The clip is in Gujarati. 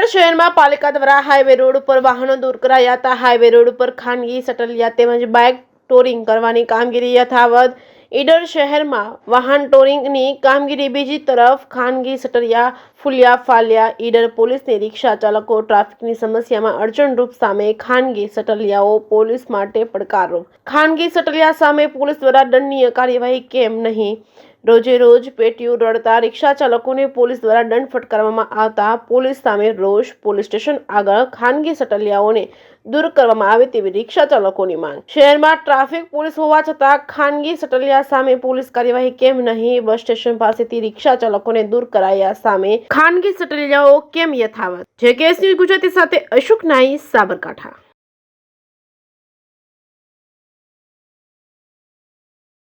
ઈડર શહેરમાં પાલિકા દ્વારા હાઈવે રોડ ઉપર વાહનો દૂર કરાયા હતા। હાઈવે રોડ ઉપર ખાનગી શટલિયા તેમજ બાઇક ટોરિંગ કરવાની કામગીરી યથાવત। ઈડર શહેરમાં વાહન ટોરિંગની કામગીરી, બીજી તરફ ખાનગી શટલિયા ફૂલ્યા ફાલ્યા। ઈડર પોલીસની રિક્ષા ચાલકો ટ્રાફિકની સમસ્યામાં અડચણરૂપ સામે ખાનગી શટલિયાઓ પોલીસ માટે પડકારરૂપ। ખાનગી શટલિયા સામે પોલીસ દ્વારા દંડનીય કાર્યવાહી કેમ નહીં? રોજે રોજ પેટીઓ રડતા રિક્ષા ચાલકોને પોલીસ દ્વારા દંડ ફટકારવામાં આવતા પોલીસ સામે રોષ। પોલીસ સ્ટેશન આગળ ખાનગી શટલિયાઓને દૂર કરવામાં આવે તેવી રિક્ષા ચાલકોની માંગ। શહેરમાં ટ્રાફિક પોલીસ હોવા છતાં ખાનગી શટલિયા સામે પોલીસ કાર્યવાહી કેમ નહીં? બસ સ્ટેશન પાસેથી રિક્ષા ચાલકોને દૂર કરાયા સામે ખાનગી શટલિયાઓ કેમ યથાવત? જે કેસ ન્યૂઝ ગુજરાતી સાથે અશોક નાઈ, સાબરકાંઠા।